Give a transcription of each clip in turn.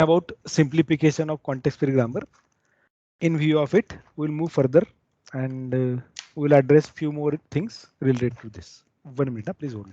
about simplification of context-free grammar. In view of it, we'll move further and we'll address few more things related to this. 1 minute, please hold.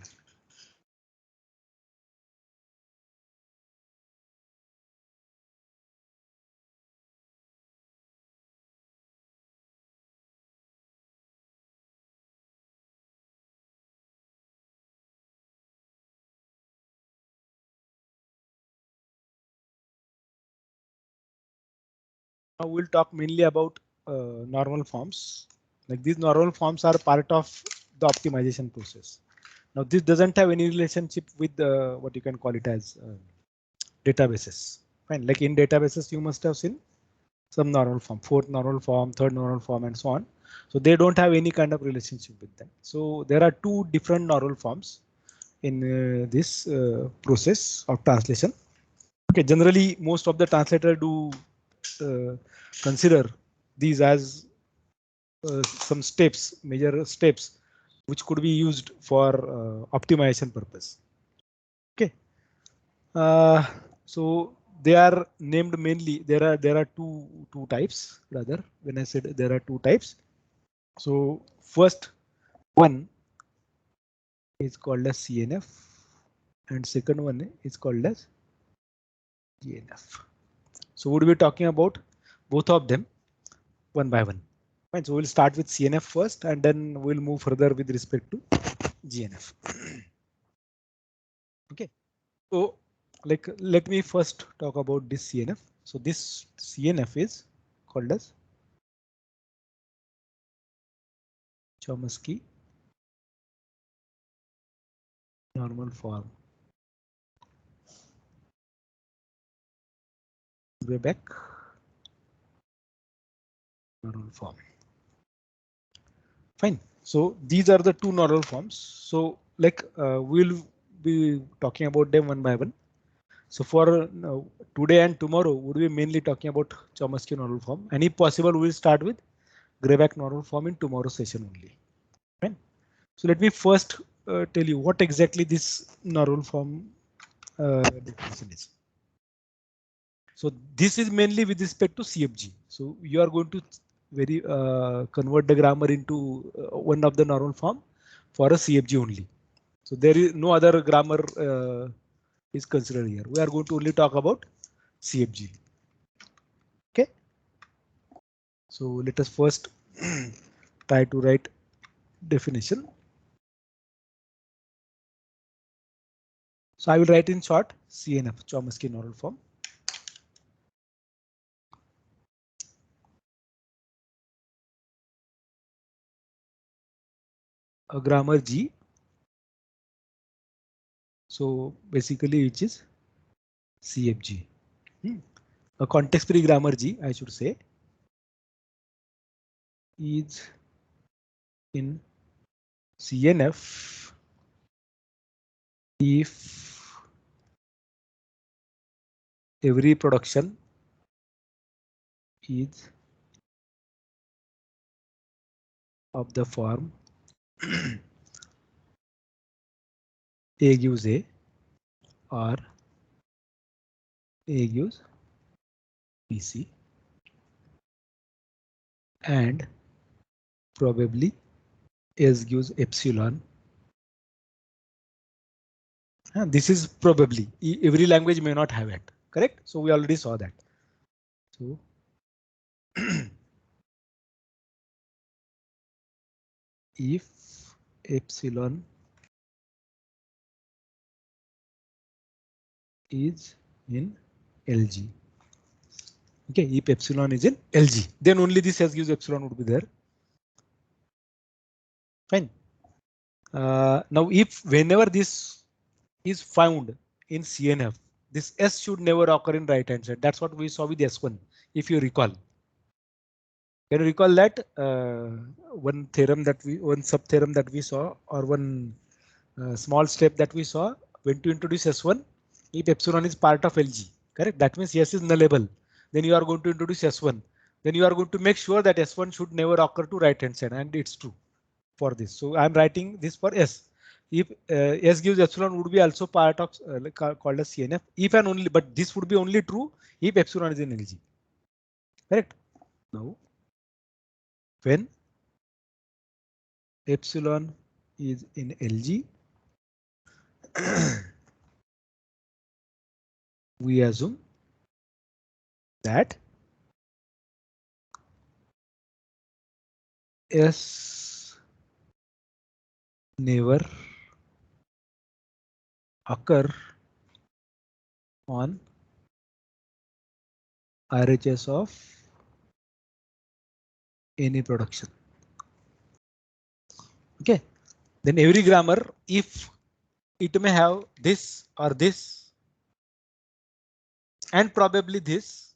Now we'll talk mainly about normal forms. Like these normal forms are part of the optimization process. Now this doesn't have any relationship with what you can call it as databases. Fine. Like in databases, you must have seen some normal form, fourth normal form, third normal form, and so on. So they don't have any kind of relationship with them. So there are two different normal forms in this process of translation. Okay, generally most of the translator do uh, consider these as some steps, major steps, which could be used for optimization purpose. Okay, uh, so they are named mainly. There are two types rather. When I said there are two types, so first one is called as CNF, and second one is called as GNF. So we'll be talking about both of them one by one. Fine. So we'll start with CNF first, and then we'll move further with respect to GNF. Okay. So like let me first talk about this CNF. So this CNF is called as Chomsky normal form. Way back normal form. Fine. So these are the two normal forms. So like we'll be talking about them one by one. So for today and tomorrow, would be mainly talking about Chomsky normal form. And if possible, we'll start with Grayback normal form in tomorrow's session only. Fine. So let me first tell you what exactly this normal form definition is. So this is mainly with respect to CFG. So you are going to very convert the grammar into one of the normal form for a CFG only. So there is no other grammar is considered here. We are going to only talk about CFG. Okay. So let us first try to write definition. So I will write in short CNF, Chomsky normal form. A grammar G. So basically which is CFG. A context-free grammar G, I should say, is in CNF if every production is of the form A gives A or A gives BC and probably S gives epsilon. This is probably every language may not have it, correct? So we already saw that. So if epsilon is in LG. Okay, if epsilon is in LG, then only this S gives epsilon would be there. Fine. Now, if whenever this is found in CNF, this S should never occur in right hand side. That's what we saw with S1, if you recall. Can you recall that one sub theorem that we saw, or one small step that we saw when to introduce S1? If epsilon is part of LG, correct? That means S is nullable. Then you are going to introduce S1. Then you are going to make sure that S1 should never occur to right hand side, and it's true for this. So I'm writing this for S. If S gives epsilon would be also part of called as CNF if and only, but this would be only true if epsilon is in LG. Correct. Now, when epsilon is in LG, we assume that S never occur on RHS of any production. Okay, then every grammar, if it may have this or this, and probably this,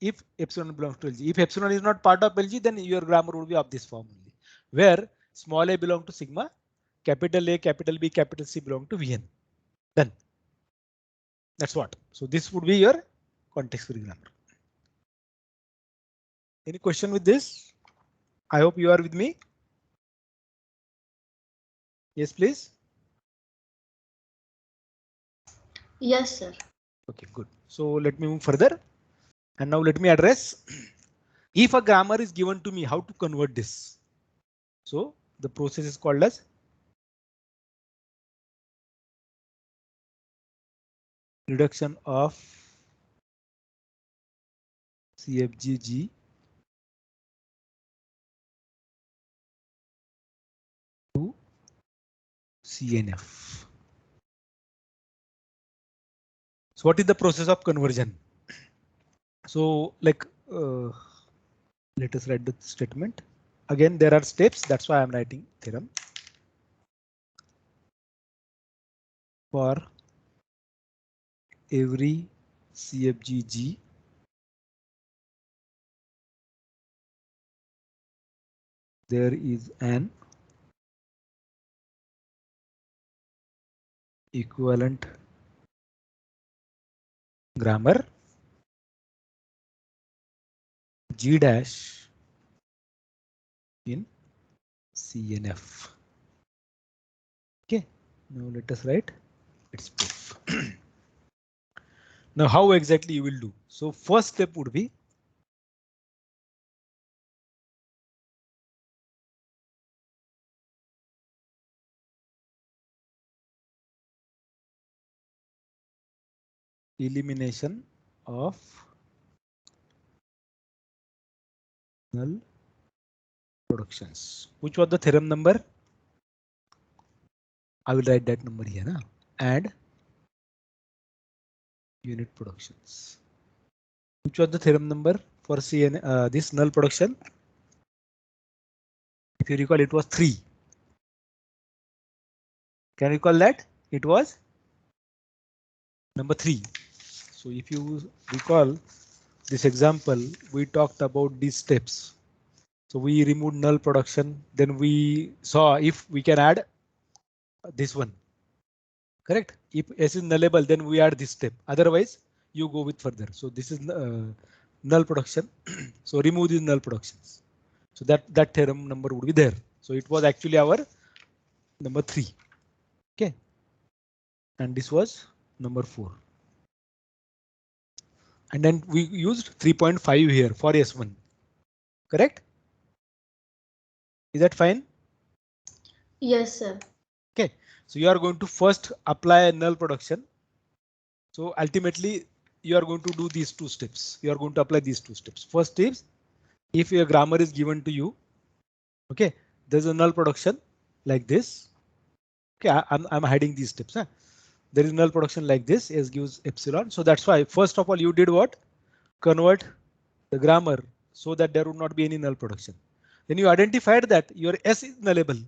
if epsilon belongs to LG. If epsilon is not part of LG, then your grammar would be of this form only, where small a belong to sigma, capital A, capital B, capital C belong to Vn. Then that's what. So this would be your context-free grammar. Any question with this? I hope you are with me. Yes, please. Yes, sir. Okay, good. So let me move further. And now let me address if a grammar is given to me, how to convert this. So the process is called as reduction of CFGG to CNF. So what is the process of conversion? So like let us write the statement. Again, there are steps. That's why I'm writing theorem. For every CFGG, there is an equivalent grammar G dash in CNF. Okay, now let us write its proof. Now how exactly you will do? So first step would be elimination of null productions. Which was the theorem number? I will write that number here. Na? Add unit productions. Which was the theorem number for CN this null production? If you recall, it was 3. Can you recall that? It was number 3. So if you recall this example, we talked about these steps. So we removed null production. Then we saw if we can add this one. Correct. If S is nullable, then we add this step. Otherwise, you go with further. So this is null production. So remove these null productions. So that theorem number would be there. So it was actually our number 3. Okay. And this was number 4. And then we used 3.5 here for S1. Correct? Is that fine? Yes, sir. Okay. So you are going to first apply a null production. So ultimately, you are going to do these 2 steps. You are going to apply these 2 steps. First is if your grammar is given to you. Okay, there's a null production like this. Okay, I'm hiding these steps. Huh? There is null production like this. S gives epsilon. So that's why first of all you did what? Convert the grammar so that there would not be any null production. Then you identified that your S is nullable.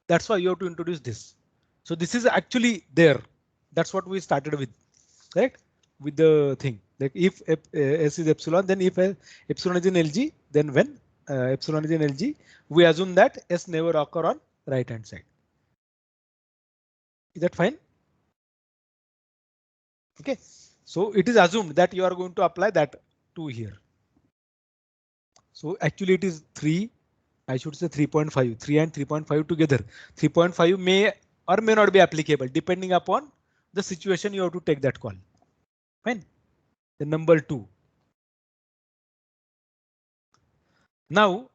That's why you have to introduce this. So this is actually there. That's what we started with, correct? With the thing like if S is epsilon, then if epsilon is in LG, then when epsilon is in LG, we assume that S never occur on right hand side. Is that fine? Okay, so it is assumed that you are going to apply that 2 here. So actually it is 3. I should say 3.5. 3 and 3.5 together. 3.5 may or may not be applicable depending upon the situation you have to take that call. Fine. The number 2. Now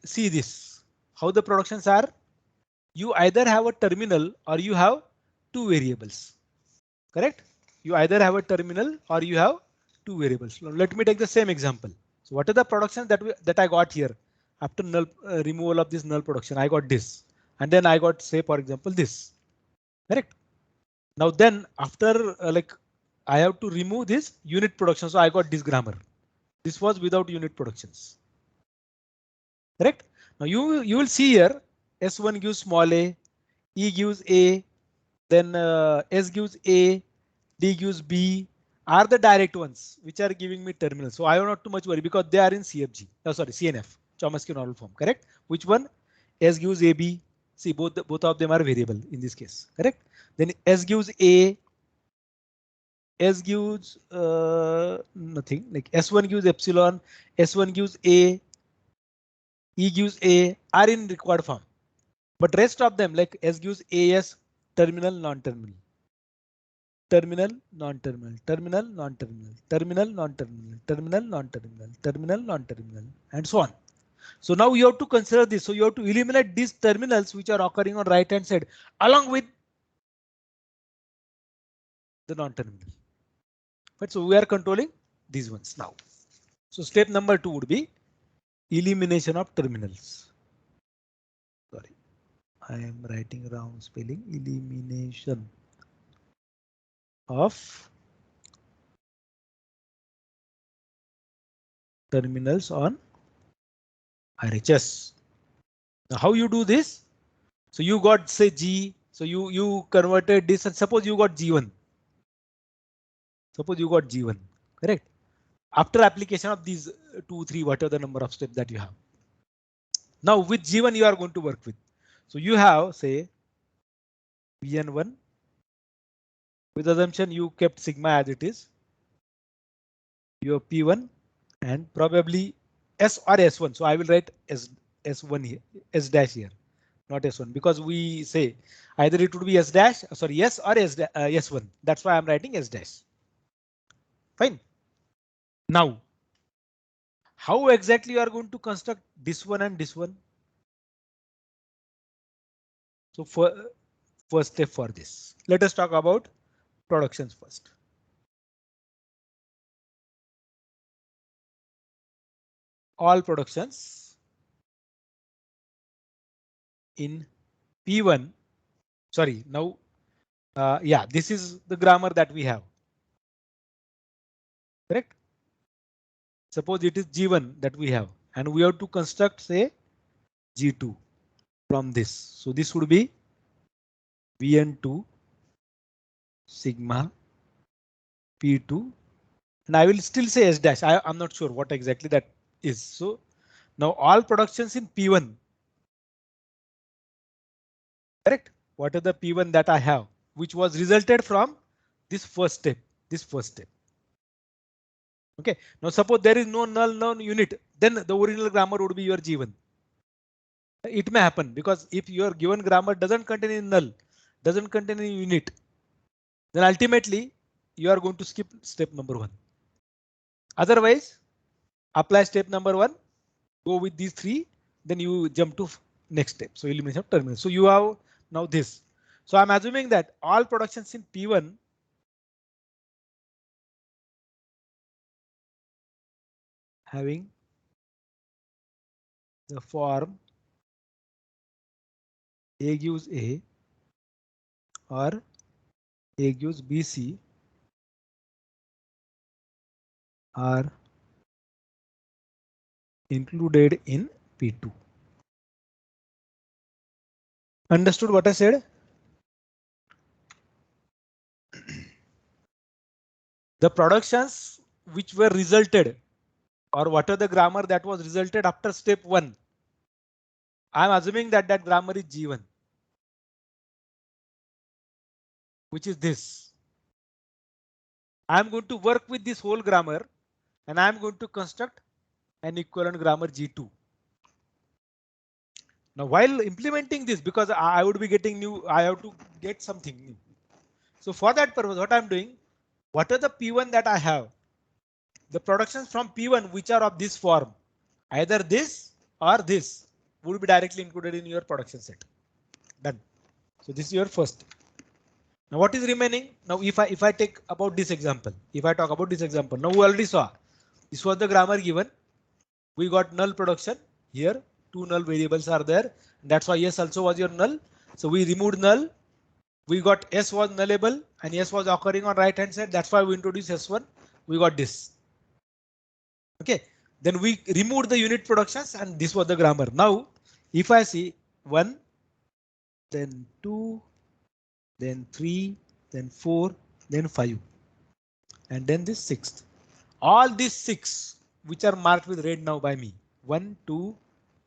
see this, how the productions are. You either have a terminal or you have two variables. Correct? You either have a terminal or you have two variables. Now, let me take the same example. So what are the productions that I got here after null removal of this null production? I got this, and then I got, say for example, this. Correct? Now then after I have to remove this unit production, so I got this grammar. This was without unit productions. Correct? Now you will see here S1 gives small a, E gives a, then S gives a, D gives b are the direct ones which are giving me terminal. So I am not too much worry because they are in CFG. Oh, sorry, CNF, Chomsky normal form. Correct? Which one? S gives AB. See, both of them are variable in this case. Correct? Then S gives a. S gives nothing, like S1 gives epsilon, S1 gives a, E gives a are in required form. But rest of them like S gives AS, terminal, non-terminal. Terminal, non-terminal, terminal, non-terminal, terminal, non-terminal, terminal, non-terminal, terminal, non-terminal, and so on. So now you have to consider this. So you have to eliminate these terminals which are occurring on right hand side along with the non-terminal. But so we are controlling these ones now. So step number 2 would be elimination of terminals. Sorry, I am writing wrong spelling. Elimination of terminals on RHS. Now how you do this? So you got, say, G. So you converted this, and suppose you got G1. Suppose you got G1, correct? After application of these 2, 3, whatever the number of steps that you have. Now with G1 you are going to work with. So you have, say, Vn1 with assumption you kept sigma as it is. You have P1 and probably S or S1. So I will write S1 here, S dash here, not S1, because we say either it would be S dash, sorry, S or S1. That's why I'm writing S dash. Fine. Now, how exactly you are going to construct this one and this one? So first step for this, let us talk about productions first. All productions in P1. Sorry, now, yeah, this is the grammar that we have. Correct? Suppose it is G1 that we have, and we have to construct, say, G2 from this. So this would be Vn2 sigma P2, and I will still say S dash. I'm not sure what exactly that is. So now all productions in P1. Correct? What are the P1 that I have, which was resulted from this first step, Okay, now suppose there is no null known unit, then the original grammar would be your G1. It may happen because if your given grammar doesn't contain any null, doesn't contain any unit, then ultimately you are going to skip step number 1. Otherwise, apply step number 1, go with these 3, then you jump to next step. So elimination of terminal. So you have now this. So I'm assuming that all productions in P1 having the form A gives A or A gives BC are included in P2. Understood what I said? The productions which were resulted, or what are the grammar that was resulted after step 1. I'm assuming that that grammar is G1, which is this. I'm going to work with this whole grammar and I'm going to construct an equivalent grammar G2. Now while implementing this, because I would be getting new, I have to get something new. So for that purpose, what I'm doing, what are the P1 that I have? The productions from P1 which are of this form, either this or this, would be directly included in your production set. Done. So this is your first. Now what is remaining? Now if I take about this example, if I talk about this example, now we already saw this was the grammar given. We got null production here. Two null variables are there. That's why yes also was your null. So we removed null. We got s was nullable and s was occurring on right hand side. That's why we introduced s1. We got this. Okay. Then we removed the unit productions and this was the grammar. Now if I see 1, then 2, then 3, then 4, then 5, and then this 6th. All these 6 which are marked with red now by me, 1, 2,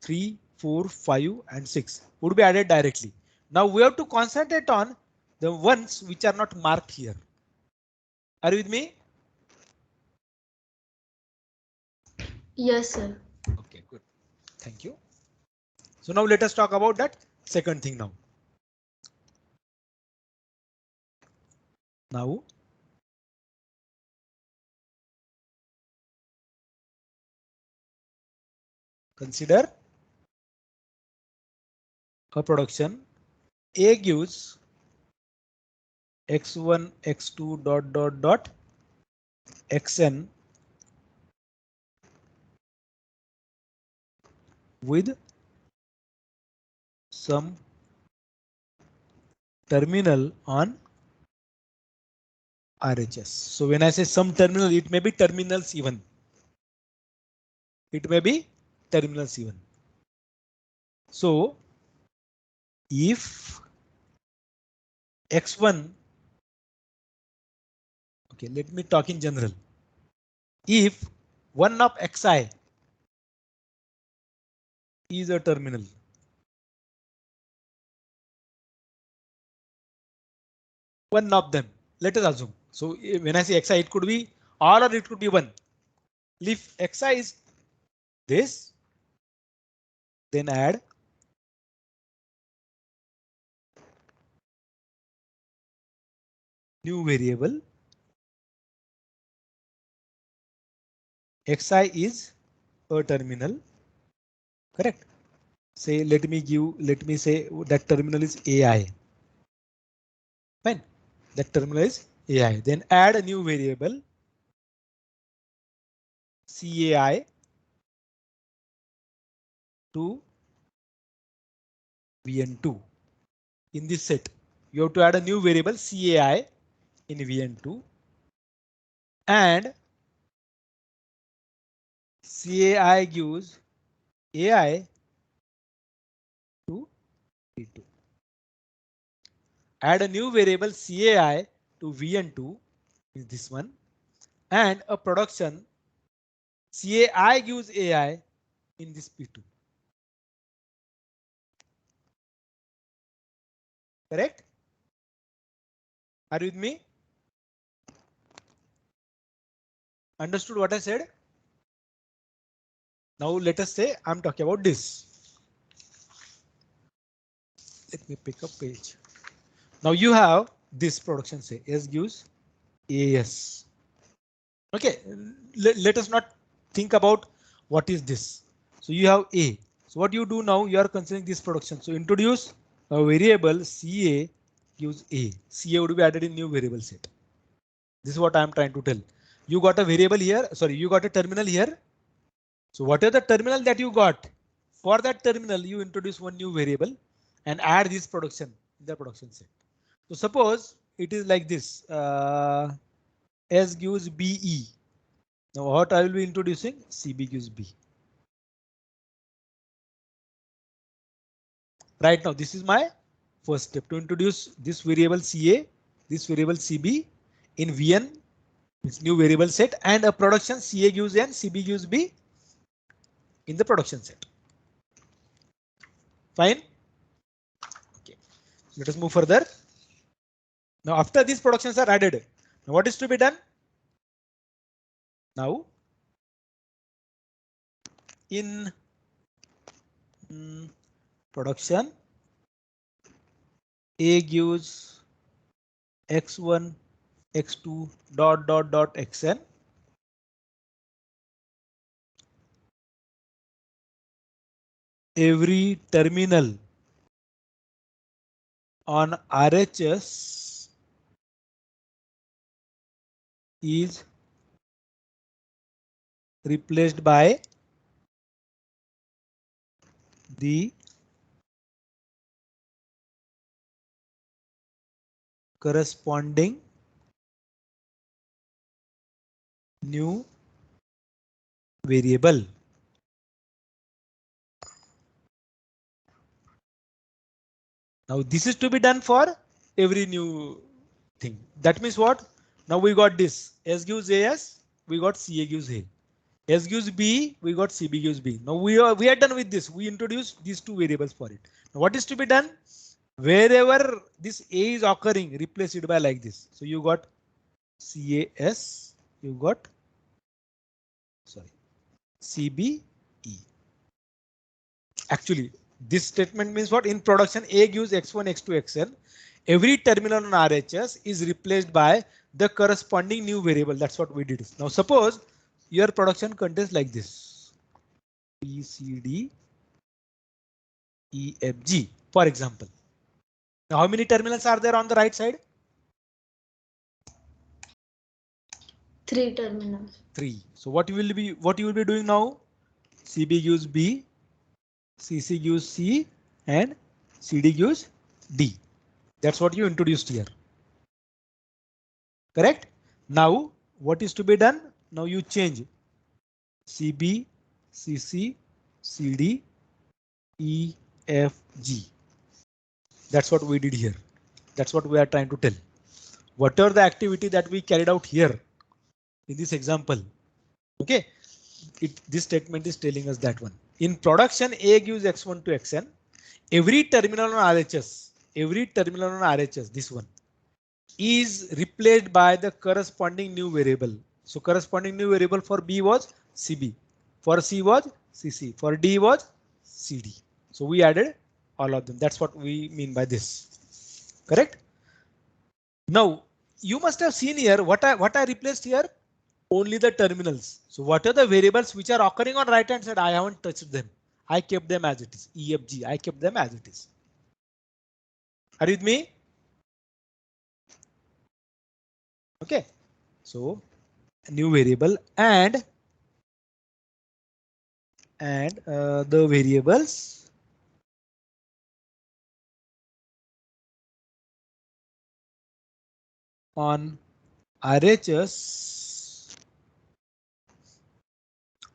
3, 4, 5 and 6 would be added directly. Now we have to concentrate on the ones which are not marked here. Are you with me? Yes, sir. Okay, good. Thank you. So now let us talk about that second thing now. Now consider a production. A gives x1, x2 dot dot dot xn with some terminal on RHS. So when I say some terminal, it may be terminals even. It may be terminals even. So if x1, okay, let me talk in general. If one of xi is a terminal, one of them, let us assume. So when I say xi, it could be all or it could be one. If xi is this, then add new variable. Xi is a terminal, correct? Say, let me say that terminal is AI. Fine. That terminal is AI. Then add a new variable CAI to VN2. In this set, you have to add a new variable CAI in VN2 and CAI gives AI to V2. Add a new variable CAI to VN2 is this one and a production CAI gives AI in this P2. Correct? Are you with me? Understood what I said? Now let us say I'm talking about this. Let me pick up page. Now you have this production say S gives AS. Okay, let us not think about what is this. So you have A. So what you do now, you are considering this production. So introduce a variable CA gives A. CA would be added in new variable set. This is what I am trying to tell. You got a variable here. Sorry, you got a terminal here. So whatever the terminal that you got, for that terminal, you introduce one new variable and add this production in the production set. So suppose it is like this. S gives BE. Now what I will be introducing? CB gives B. Right now, this is my first step to introduce this variable CA, this variable CB in VN, this new variable set, and a production CA gives N, CB gives B in the production set. Fine. Okay. Let us move further. Now, after these productions are added, now what is to be done? Now, in production A gives x1, x2 dot xn. Every terminal on RHS is replaced by the corresponding new variable. Now this is to be done for every new thing. That means what? Now we got this. S gives AS, we got CA gives A. S gives B, we got CB gives B. Now we are done with this. We introduced these two variables for it. Now what is to be done? Wherever this A is occurring, replace it by like this. So you got CAS, you got CBE. Actually, this statement means what? In production, A gives x1, x2, xn. Every terminal on RHS is replaced by the corresponding new variable. That's what we did. Now suppose your production contains like this: B, C, D, E, F, G, for example. Now how many terminals are there on the right side? 3 terminals. 3. So what you will be doing now? CB gives B, CC gives C, and CD gives D. That's what you introduced here. Correct? Now what is to be done? Now you change CB, CC, CD, E, F, G. That's what we did here. That's what we are trying to tell. Whatever the activity that we carried out here in this example, okay, this statement is telling us that one. In production, A gives x1 to xn. Every terminal on RHS, this one, is replaced by the corresponding new variable. So corresponding new variable for B was CB, for C was CC, for D was CD. So we added all of them. That's what we mean by this. Correct? Now you must have seen here what I replaced here. Only the terminals. So what are the variables which are occurring on right hand side? I haven't touched them. I kept them as it is. E, F, G. I kept them as it is. Are you with me? Okay. So new variable and the variables on RHS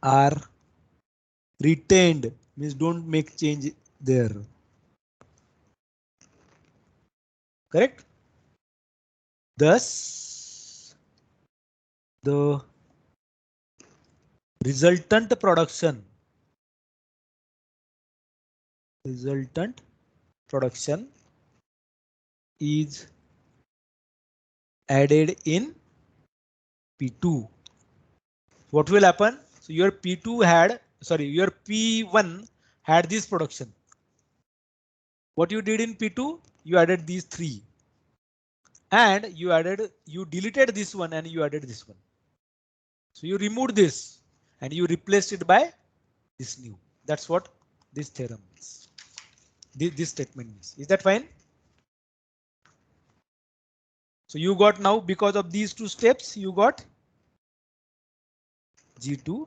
are retained, means don't make change there. Correct? Thus, the resultant production is added in P2. What will happen? So your P2 had, your P1 had this production. What you did in P2, you added these 3 and you deleted this one and you added this one. So you removed this and you replaced it by this new. That's what this theorem means. This statement means. Is that fine? So you got now, because of these 2 steps, you got G2,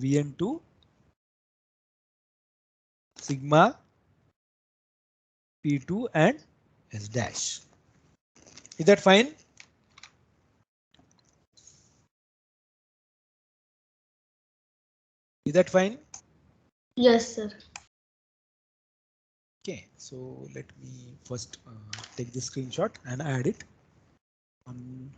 Vn2, sigma, P2 and S dash. Is that fine? Is that fine? Yes, sir. Okay, so let me first take the screenshot and add it on.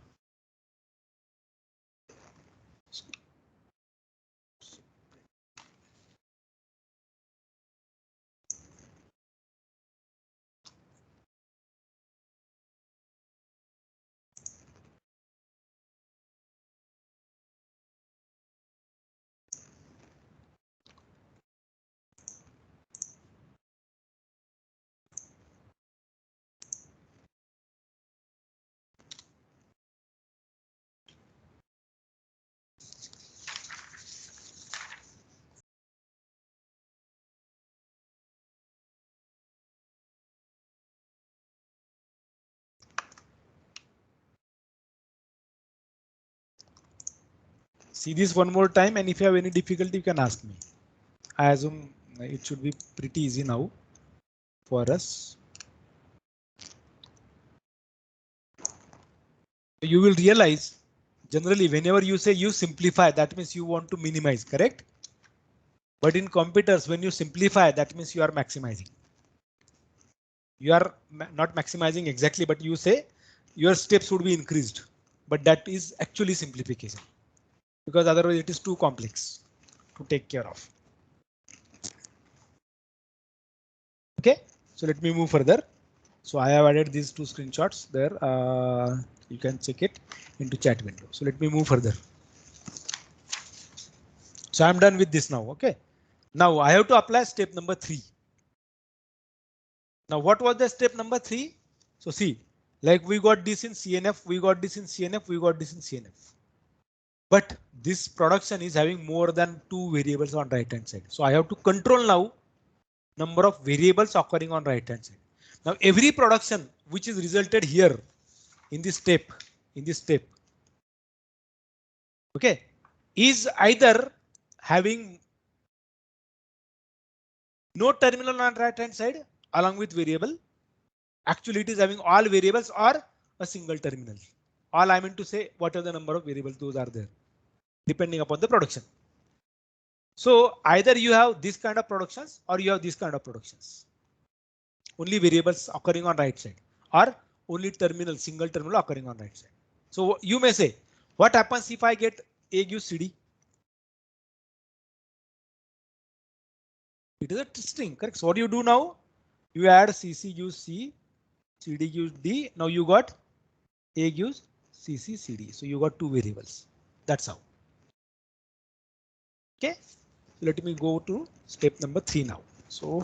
See this one more time, and if you have any difficulty, you can ask me. I assume it should be pretty easy now for us. You will realize generally whenever you say you simplify, that means you want to minimize, correct? But in computers, when you simplify, that means you are maximizing. You are not maximizing exactly, but you say your steps would be increased, but that is actually simplification, because otherwise it is too complex to take care of. Okay, so let me move further. So I have added these two screenshots there. You can check it into chat window. So let me move further. So I'm done with this now. OK, now I have to apply step number 3. Now what was the step number 3? So see, like we got this in CNF, we got this in CNF, we got this in CNF. But this production is having more than 2 variables on right hand side. So I have to control now number of variables occurring on right hand side. Now every production which is resulted here in this step, okay, is either having no terminal on right hand side along with variable. Actually it is having all variables or a single terminal. All I mean to say, what are the number of variables those are there depending upon the production. So either you have this kind of productions or you have this kind of productions. Only variables occurring on right side or only terminal, single terminal occurring on right side. So you may say, what happens if I get A gives CD? It is a string, correct? So what do you do now? You add CC gives C, CD gives D. Now you got A gives CC, CD. So you got 2 variables. That's how. Okay, let me go to step number 3 now. So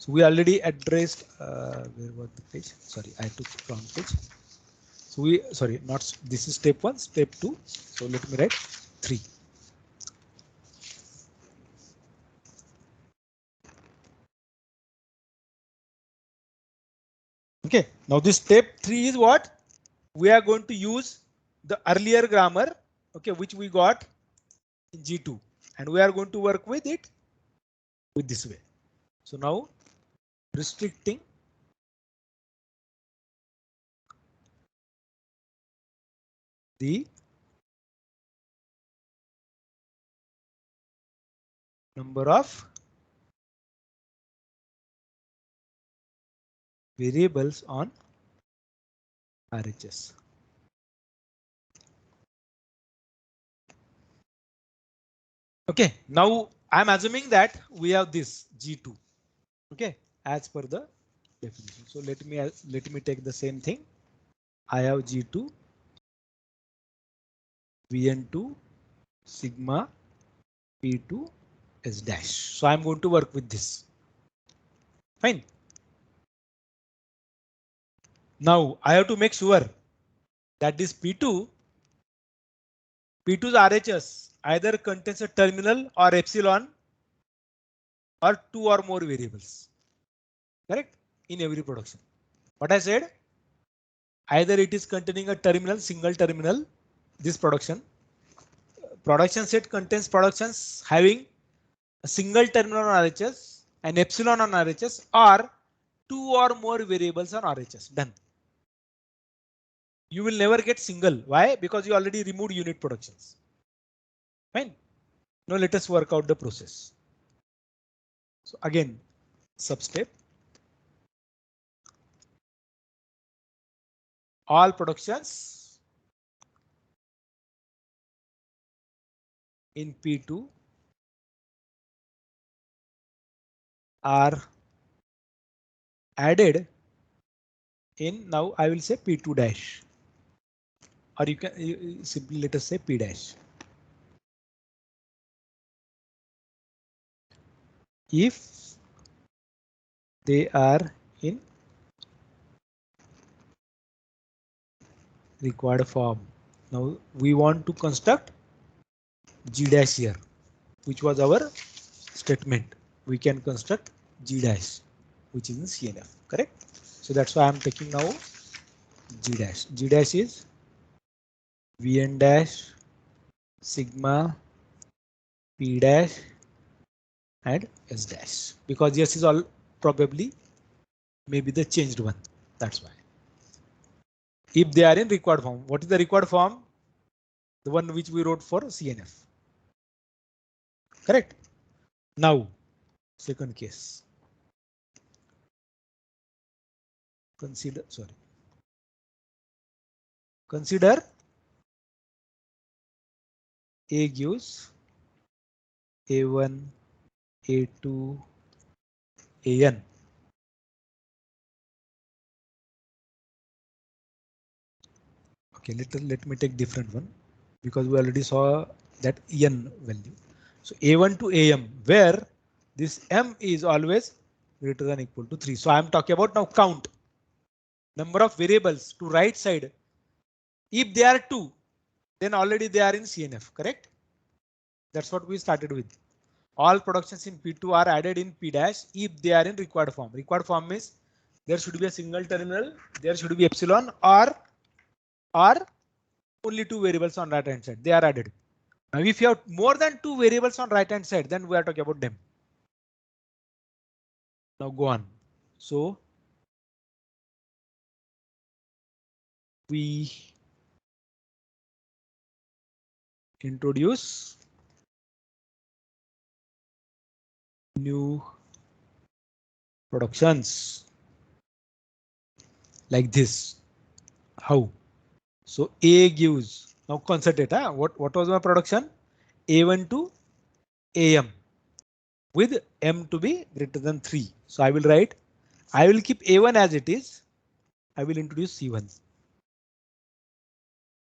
we already addressed where was the page? Sorry, I took wrong page. So we not this is step 1, step 2. So let me write 3. Okay, now this step 3 is what we are going to use the earlier grammar, okay, which we got in G2, and we are going to work with it with this way. So now restricting the number of variables on RHS. Okay, now I'm assuming that we have this G2. Okay, as per the definition. So let me take the same thing. I have G2 Vn2 sigma P2 S dash. So I'm going to work with this. Fine. Now I have to make sure that this P2's RHS either contains a terminal or epsilon or 2 or more variables. Correct? In every production. What I said, either it is containing a terminal, single terminal, this production set contains productions having a single terminal on RHS, an epsilon on RHS, or 2 or more variables on RHS. Done. You will never get single. Why? Because you already removed unit productions. Fine. Now let us work out the process. So again, substep. All productions in P2 are added in, now I will say P2 dash, or you can simply let us say P dash. If they are in required form. Now we want to construct G dash here, which was our statement. We can construct G dash, which is in CNF, correct? So that's why I'm taking now G dash. G dash is Vn dash sigma P dash and S dash, because S is all probably maybe the changed one. That's why. If they are in required form, what is the required form? The one which we wrote for CNF. Correct. Now, second case. Consider A gives A1, A2, AN. Okay, let me take different one, because we already saw that n value. So A1 to AM, where this M is always greater than or equal to 3. So I'm talking about now count number of variables to right side. If they are 2, then already they are in CNF, correct? That's what we started with. All productions in P2 are added in P dash if they are in required form. Required form means there should be a single terminal, there should be epsilon, or only 2 variables on right hand side. They are added. Now, if you have more than 2 variables on right hand side, then we are talking about them. Now go on. So we introduce new productions like this. How? So A gives, now concentrate. What was my production? A1 to AM with M to be greater than 3. So I will write, I will keep A1 as it is. I will introduce C1.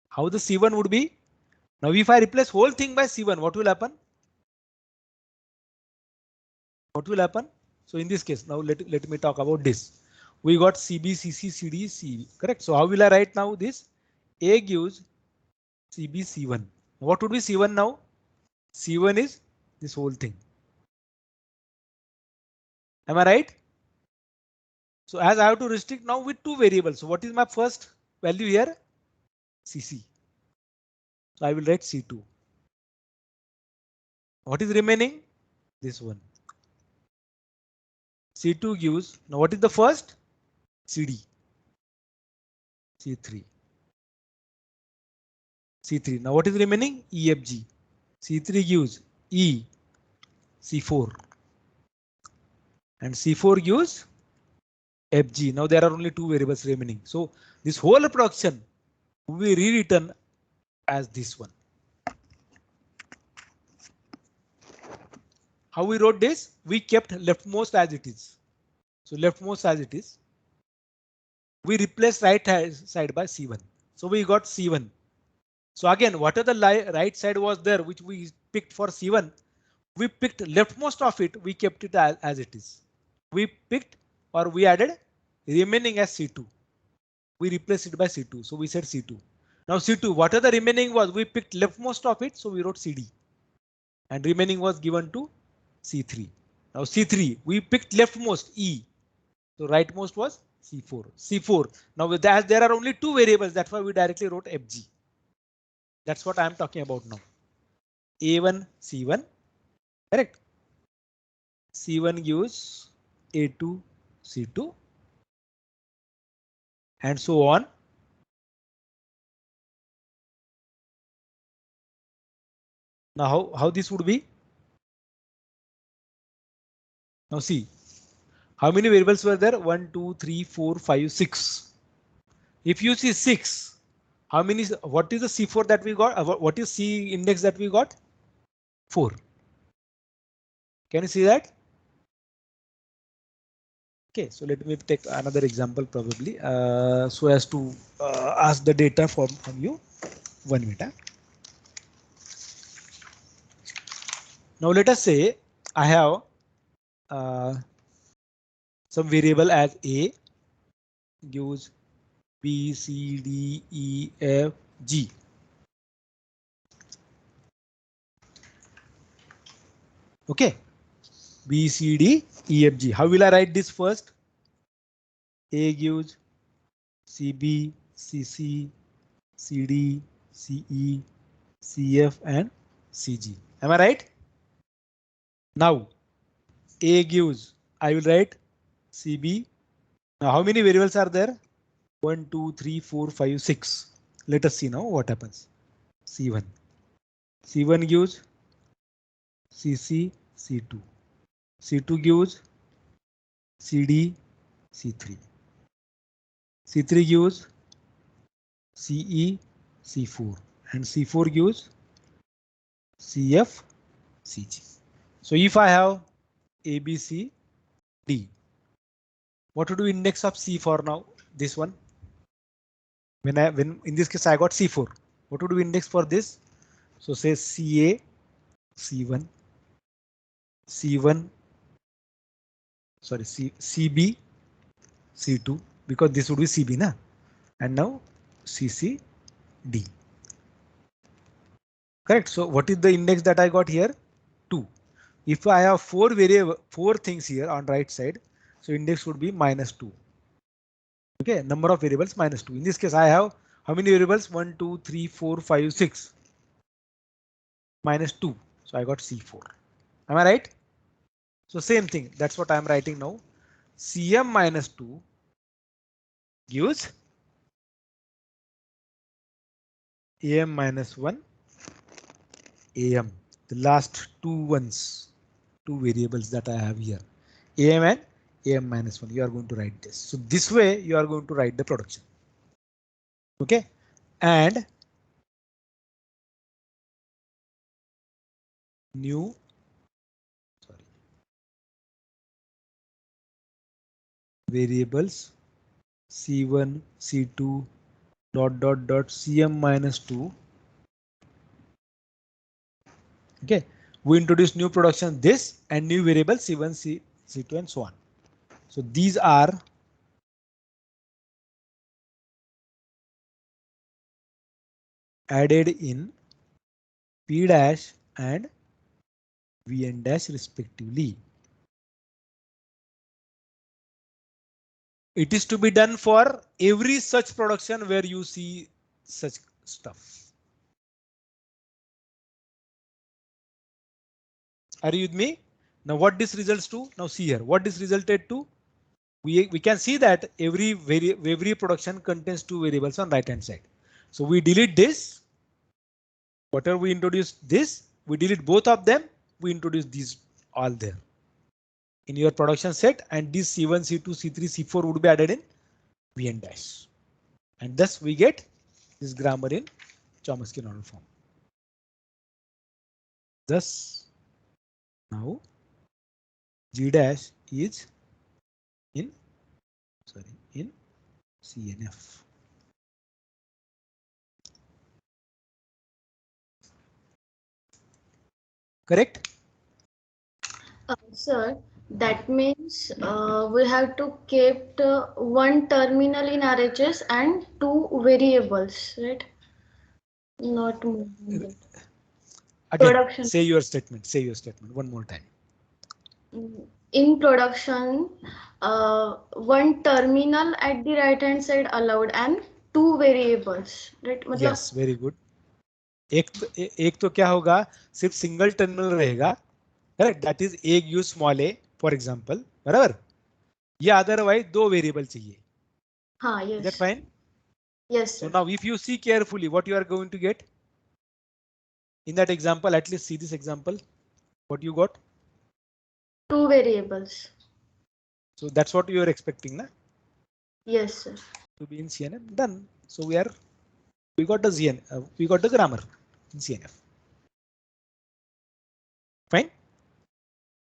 How the C1 would be? Now if I replace whole thing by C1, what will happen? What will happen? So in this case, now let me talk about this. We got CB, CC, CD, CB, correct? So how will I write now this? A gives CB, C1. What would be C1 now? C1 is this whole thing. Am I right? So as I have to restrict now with 2 variables. So what is my first value here? CC. So I will write C2. What is remaining? This one. C2 gives, now what is the first? CD. C3. C3. Now what is remaining? EFG. C3 gives E, C4. And C4 gives FG. Now there are only 2 variables remaining. So this whole production will be rewritten as this one. How we wrote this? We kept leftmost as it is. So leftmost as it is. We replaced right side by C1. So we got C1. So again, whatever the right side was there, which we picked for C1, we picked leftmost of it. We kept it as it is. We picked or we added remaining as C2. We replaced it by C2. So we said C2. Now C2, whatever the remaining was, we picked leftmost of it. So we wrote CD. And remaining was given to C3. Now C3, we picked leftmost E. So rightmost was C4. C4. Now with that, there are only 2 variables. That's why we directly wrote FG. That's what I'm talking about now. A1, C1. Correct. C1 gives A2, C2. And so on. Now how this would be? Now see, how many variables were there? 1, 2, 3, 4, 5, 6. If you see 6, how many? What is the C4 that we got? What is C index that we got? 4. Can you see that? Okay, so let me take another example probably so as to ask the data from you. 1 minute. Now let us say I have some variable as A gives B, C, D, E, F, G. Okay, B, C, D, E, F, G. How will I write this first? A gives CB, CC, CD, CE, CF and CG. Am I right? Now A gives, I will write CB. Now how many variables are there? 1, 2, 3, 4, 5, 6. Let us see now what happens. C1. C1 gives CC, C2. C2 gives CD, C3. C3 gives CE, C4 and C4 gives CF, CG. So if I have A, B, C, D, what to do index of C for now? This one. When in this case I got C4. What would be index for this? So say CA, C1, C1, sorry, CB, C2, because this would be CB na, and now CC, D. Correct. So what is the index that I got here? 2. If I have four things here on right side, so index would be -2. Okay, number of variables -2. In this case, I have how many variables? 1, 2, 3, 4, 5, 6. -2. So I got C4. Am I right? So same thing. That's what I'm writing now. CM -2 gives AM -1 AM. The last two variables that I have here. AM and AM -1. You are going to write this. So this way you are going to write the production. Okay. And new, sorry, variables C1, C2, CM -2. Okay, we introduce new production this and new variable C1, C2 and so on. So these are added in P dash and Vn dash respectively. It is to be done for every such production where you see such stuff. Are you with me? Now what this results to? Now see here what this resulted to. We can see that every production contains two variables on right hand side. So we delete this. Whatever we introduce this, we delete both of them. We introduce these all there in your production set, and this C1, C2, C3, C4 would be added in Vn dash, and thus we get this grammar in Chomsky normal form. Thus now G dash is in CNF. Correct? Sir, that means we have to keep one terminal in RHS and two variables, right? Not more than that. Again, Production. say your statement. Say your statement one more time. In production, one terminal at the right hand side allowed and two variables, right? Yes, very good. एक तो क्या होगा, सिर्फ single terminal रहेगा. Correct, that is a use small A for example, बराबर. या otherwise दो variable चाहिए. हाँ, Is that yes. fine? Yes, So sir. now if you see carefully what you are going to get in that example, at least see this example, what you got. Two variables. So that's what you are expecting, na? Yes, sir. To be in CNF. Done. So we got the ZN, we got the grammar in CNF. Fine.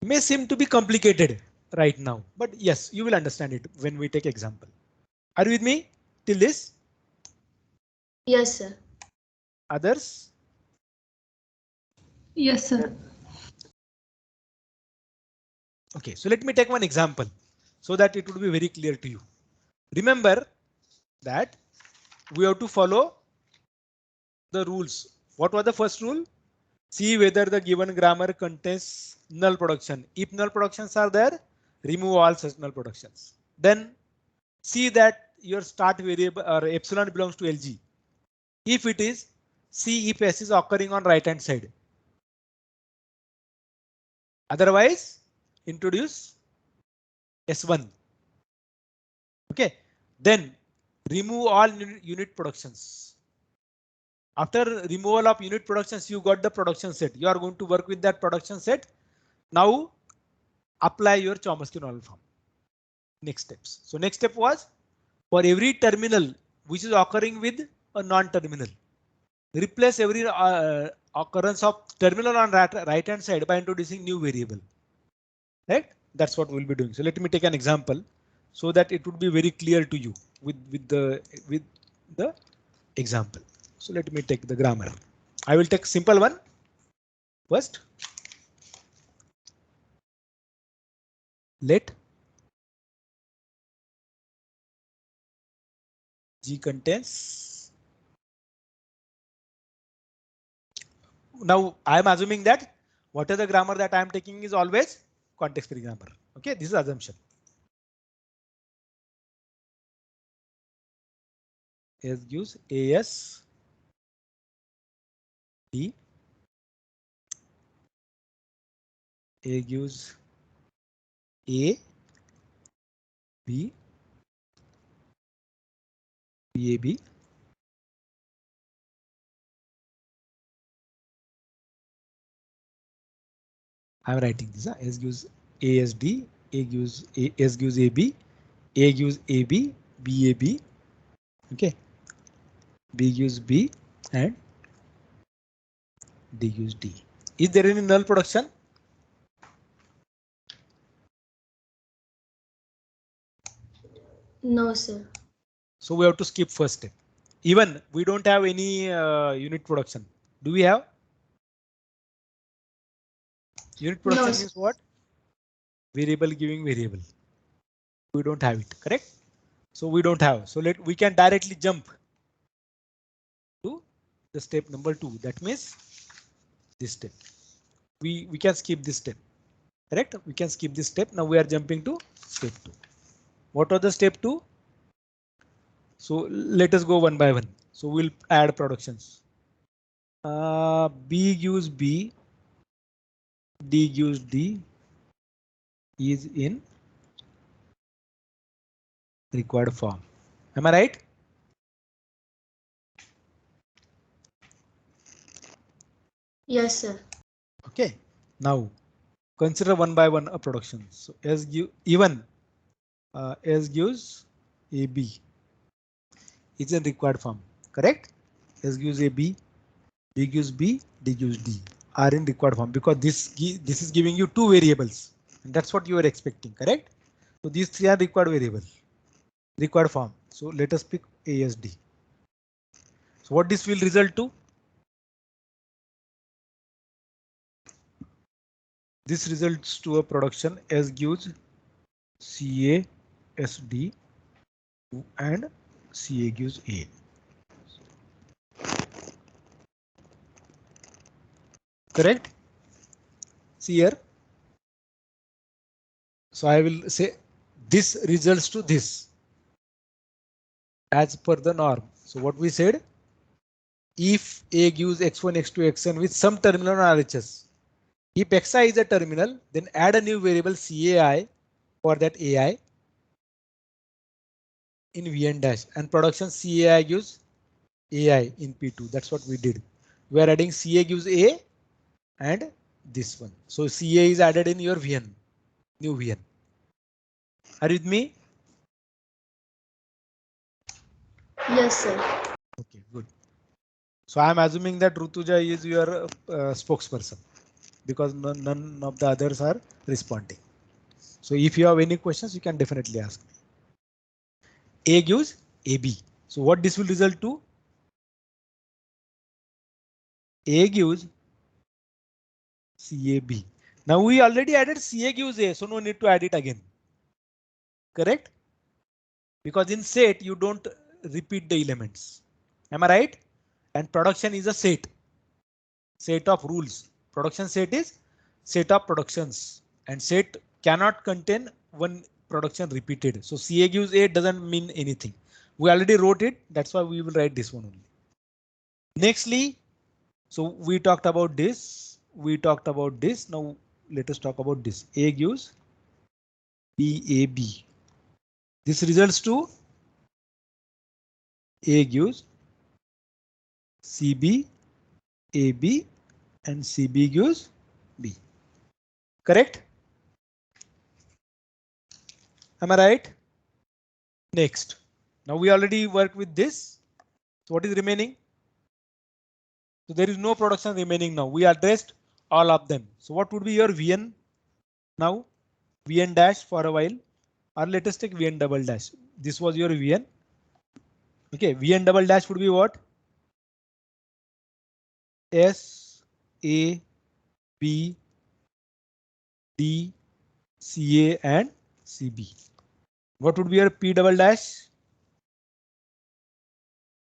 May seem to be complicated right now, but yes, you will understand it when we take example. Are you with me till this? Yes, sir. Others? Yes, sir. Okay, so let me take one example so that it would be very clear to you. Remember that we have to follow the rules. What was the first rule? See whether the given grammar contains null production. If null productions are there, remove all such null productions. Then see that your start variable or epsilon belongs to LG. If it is, see if S is occurring on right hand side. Otherwise, introduce S1. Okay, then remove all unit productions. After removal of unit productions, you got the production set. You are going to work with that production set. Now apply your Chomsky normal form. Next steps. So next step was for every terminal which is occurring with a non-terminal, replace every occurrence of terminal on right hand side by introducing new variable. Right? That's what we'll be doing. So let me take an example so that it would be very clear to you with the example. So let me take the grammar. I will take simple one first. Let G contains. Now I am assuming that whatever the grammar that I am taking is always context free grammar. Okay, this is assumption. S gives AS D. A gives A B BAB. I'm writing this. S gives ASD, A gives S gives AB, A gives AB, BAB. Okay, B gives B and D gives D. Is there any null production? No, sir. So we have to skip first step. Even we don't have any unit production. Do we have? Unit production No, means what? Variable giving variable. We don't have it, correct? So we don't have. So we can directly jump to the step number 2. That means this step. We can skip this step. Correct? We can skip this step. Now we are jumping to step 2. What was the step 2? So let us go one by one. So we'll add productions. B gives B, D gives D is in required form. Am I right? yes, sir. Okay. Now consider one by one a production. So S give even S gives AB is in required form. Correct? S gives AB, B gives B, D gives D are in required form because this is giving you two variables. And that's what you are expecting. Correct? So these three are required variables. Required form. So let us pick ASD. So what this will result to? This results to a production S gives CA, SD and CA gives A. Correct? See here. So I will say this results to this as per the norm. So what we said, if A gives x1, x2, xn with some terminal on RHS, if xi is a terminal, then add a new variable CAI for that AI in Vn dash and production CAI gives AI in P2. That's what we did. We are adding CA gives A and this one. So CA is added in your Vn, new Vn. Are you with me? Yes, sir. Okay, good. So I'm assuming that Rutuja is your spokesperson because none of the others are responding. So if you have any questions, you can definitely ask me. A gives AB. So what this will result to? A gives CAB. Now we already added CA gives A, so no need to add it again. Correct? Because in set you don't repeat the elements. Am I right? And production is a set of rules. Production set is set of productions and set cannot contain one production repeated. So CA gives A doesn't mean anything. We already wrote it. That's why we will write this one only. Nextly, so we talked about this. We talked about this. Now let us talk about this. A gives BAB. This results to A gives CB, AB, and CB gives B. Correct? Am I right? Next. Now we already worked with this. So what is remaining? So there is no production remaining now. We addressed all of them. So what would be your Vn now? Vn dash for a while, or let us take Vn double dash. This was your Vn. Okay, Vn double dash would be what? S, A, B, D, CA and CB. What would be your P double dash?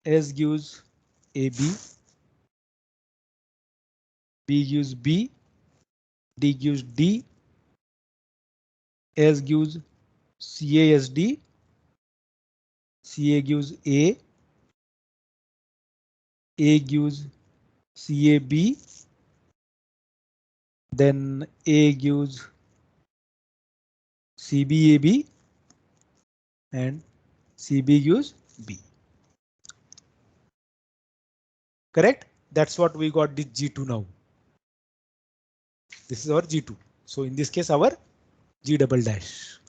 S gives AB, B gives B, D gives D, S gives CASD, CA gives A gives CAB, then A gives CBAB, and CB gives B. Correct? That's what we got this G2 now. This is our G2. So in this case, our G double dash.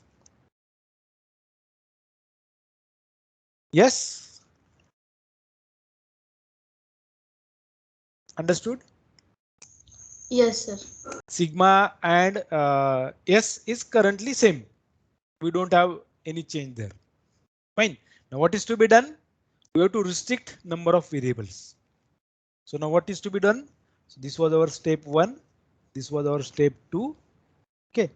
Yes? Understood? Yes, sir. Sigma and S is currently same. We don't have any change there. Fine. Now what is to be done? We have to restrict number of variables. So now what is to be done? So this was our step 1. This was our step 2. Okay.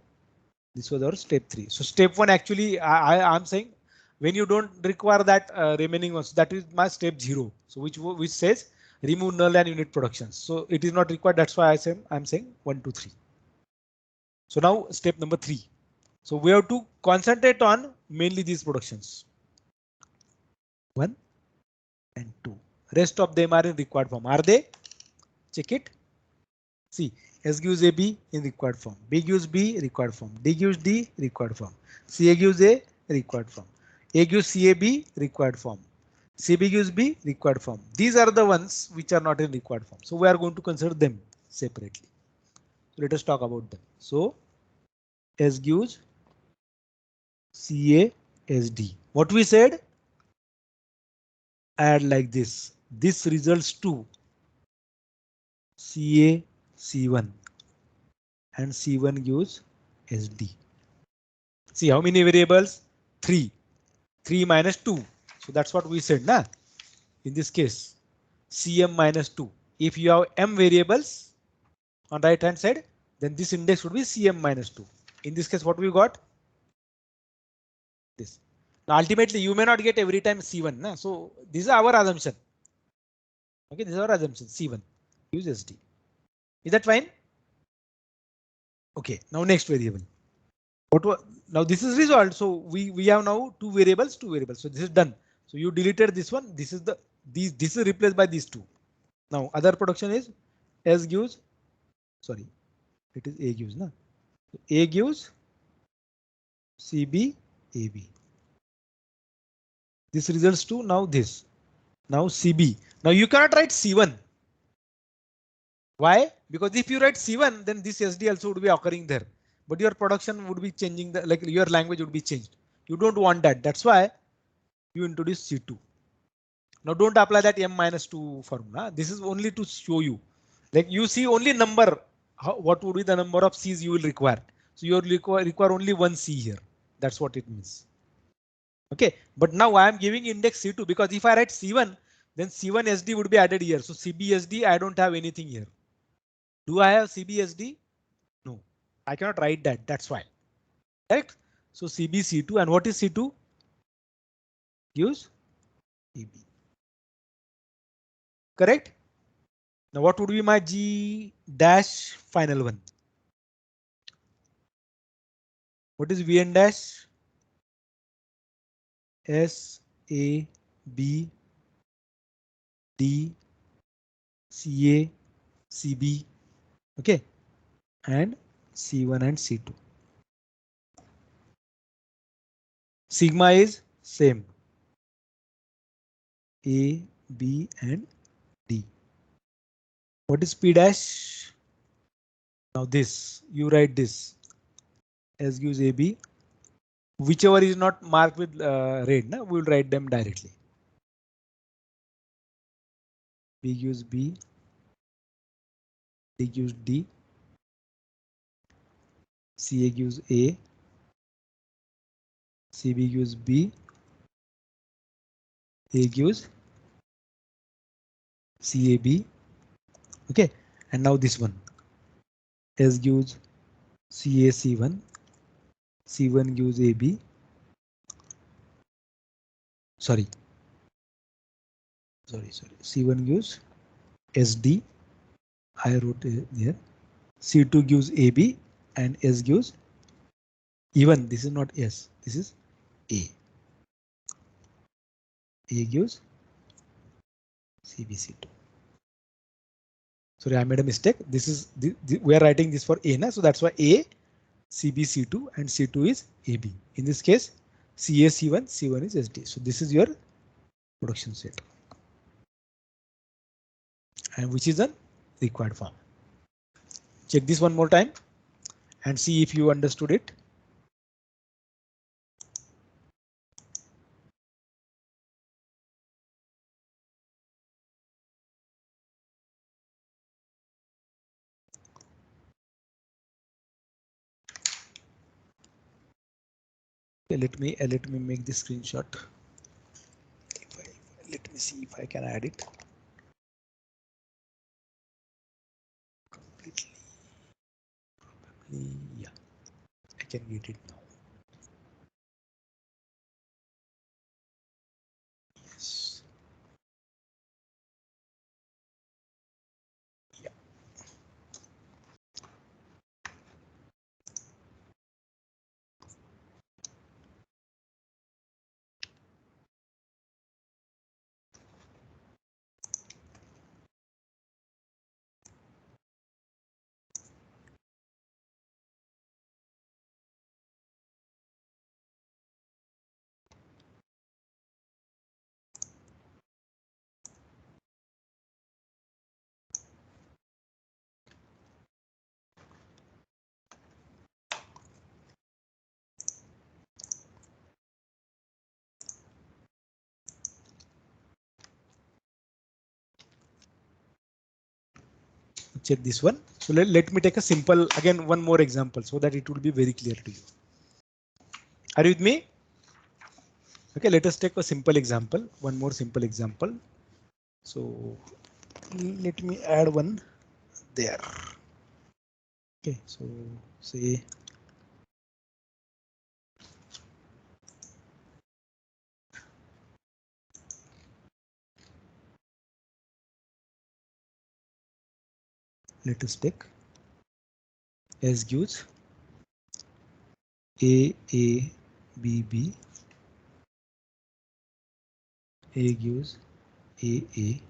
This was our step 3. So step 1 actually I'm saying when you don't require that remaining ones, that is my step 0. So which says remove null and unit productions. So it is not required. That's why I'm saying 1, 2, 3. So now step number 3. So we have to concentrate on mainly these productions. 1 and 2. Rest of them are in required form. Are they? Check it. See, S gives AB in required form. B gives B required form. D gives D required form. CA gives A required form. A gives CAB required form. CB gives B required form. These are the ones which are not in required form. So we are going to consider them separately. So let us talk about them. So S gives CA SD. What we said? Add like this. This results to CA C1 and C1 gives SD. See how many variables? 3. 3 minus 2. So that's what we said, na? In this case, CM minus 2. If you have M variables on right hand side, then this index would be CM minus 2. In this case, what we got? This. Now ultimately you may not get every time C1. Na? So this is our assumption. Okay, this is our assumption. C1 use SD. Is that fine? Okay, now next variable. Now this is resolved. So we have now two variables. So this is done. So you deleted this one. This is replaced by these two. Now other production is S gives, sorry, it is A gives, na? A gives CB AB. This results to now this. Now CB. Now you cannot write C1. Why? Because if you write C1, then this SD also would be occurring there. But your production would be changing, like your language would be changed. You don't want that. That's why you introduce C2. Now don't apply that M minus 2 formula. This is only to show you. Like you see only number. What would be the number of C's you will require? So you require only one C here. That's what it means. Okay, but now I am giving index C2 because if I write C1, then C1 SD would be added here. So CBSD, I don't have anything here. Do I have CBSD? No, I cannot write that. That's why. Correct? So CB C2, and what is C2? Gives EB. Correct? Now what would be my G dash final one? What is Vn dash? S, A, B, D, CA, CB, okay, and C1 and C2. Sigma is same. A, B, and D. What is P dash? Now this, you write this as gives AB. Whichever is not marked with red, na, we will write them directly. B gives B, D gives D, CA gives A, CB gives B, A gives CAB. Okay, and now this one. S gives CAC1, C1 gives AB. Sorry. C1 gives SD. I wrote here. C2 gives AB and S gives, even this is not S, this is A. A gives CBC2. Sorry, I made a mistake. This is we are writing this for A, na? So that's why A, CBC2 and C2 is AB. In this case, CAC1, C1 is SD. So this is your production set, and which is a required form. Check this one more time and see if you understood it. Okay, let me make this screenshot. Let me see if I can add it completely. Probably, yeah, I can get it now. Yes. Yeah. Check this one. So let me take a simple, again, one more example so that it will be very clear to you. Are you with me? Okay, let us take a simple example, one more simple example. So let me add one there. Okay, so say let us take S gives A B B, A gives A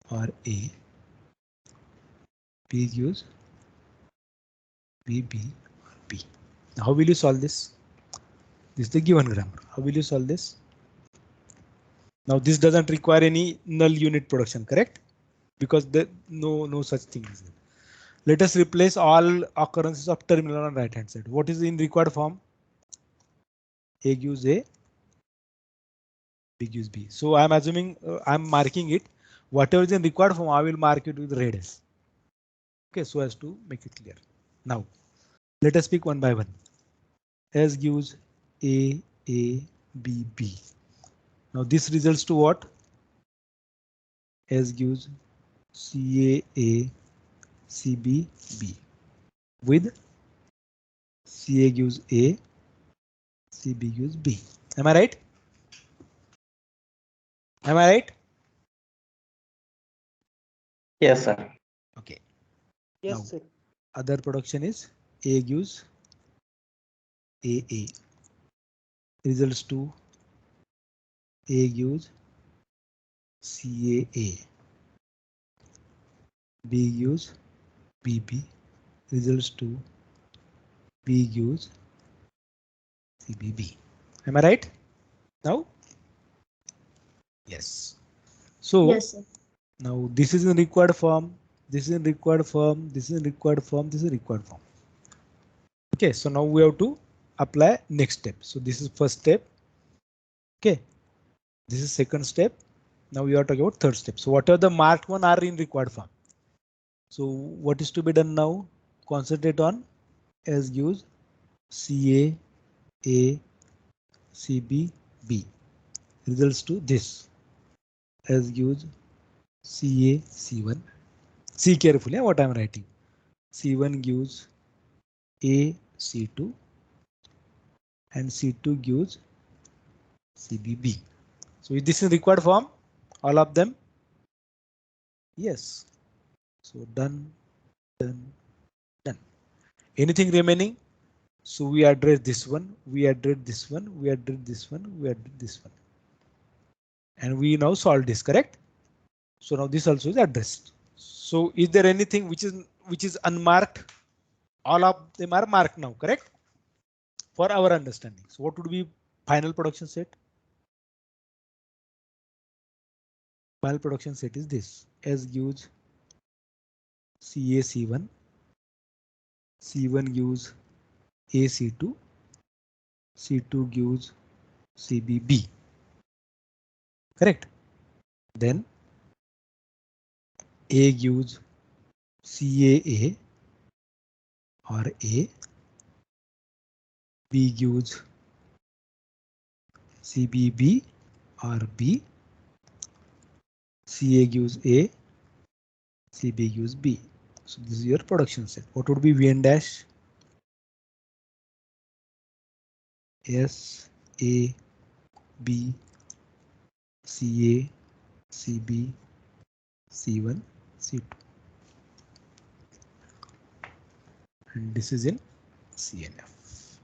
or A, B gives B or B. Now how will you solve this? This is the given grammar. How will you solve this? Now this doesn't require any null unit production, correct? Because the no such thing is there. Let us replace all occurrences of terminal on right hand side. What is in required form? A gives A, B gives B. So I'm assuming I'm marking it. Whatever is in required form, I will mark it with red. Okay, so as to make it clear. Now let us pick one by one. S gives A B B. Now this results to what? S gives CA CB B with CA gives A, CB gives B. Am I right? Am I right? Yes, sir. Okay. Yes, Now, sir. other production is A gives AA results to A gives CAA. B gives BB. Results to B gives CBB. Am I right? Now? Yes. So Yes, sir. now this is in required form. This is in required form. This is in required form. This is required form. Okay. So now we have to apply next step. So this is first step. Okay. This is second step. Now we are talking about third step. So whatever the marked one are in required form. So what is to be done now? Concentrate on S gives CA, A, CB, B. Results to this. S gives CA, C1. See carefully what I'm writing. C1 gives A, C2 and C2 gives CBB. So is this in required form? All of them? Yes. So done, done, done. Anything remaining? So we address this one, we address this one, we address this one, we address this one. And we now solve this, correct? So now this also is addressed. So is there anything which is unmarked? All of them are marked now, correct? For our understanding. So what would be final production set? Final production set is this. S gives CA C1, C1 gives A C2, C2 gives CBB. Correct. Then A gives CAA or A, B gives CBB or B, CA gives A, CB gives B. So this is your production set. What would be Vn dash? S, A, B, CA, CB, C1, C2. And this is in CNF.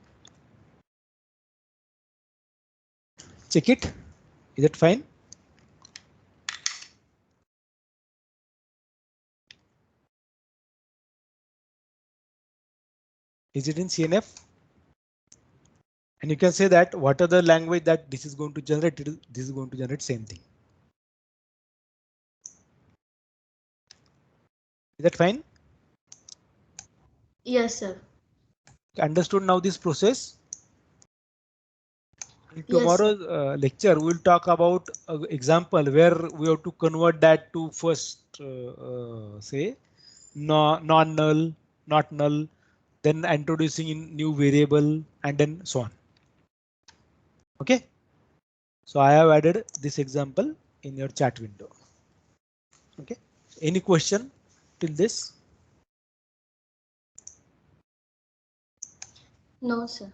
Check it. Is that fine? Is it in CNF? And you can say that what are the language that this is going to generate, this is going to generate same thing. Is that fine? Yes, sir. Understood now this process? In Yes, sir. tomorrow's lecture, we'll talk about example where we have to convert that to first say no, non-null, not null, then introducing in new variable and then so on. Okay. So I have added this example in your chat window. Okay. Any question till this? No, sir.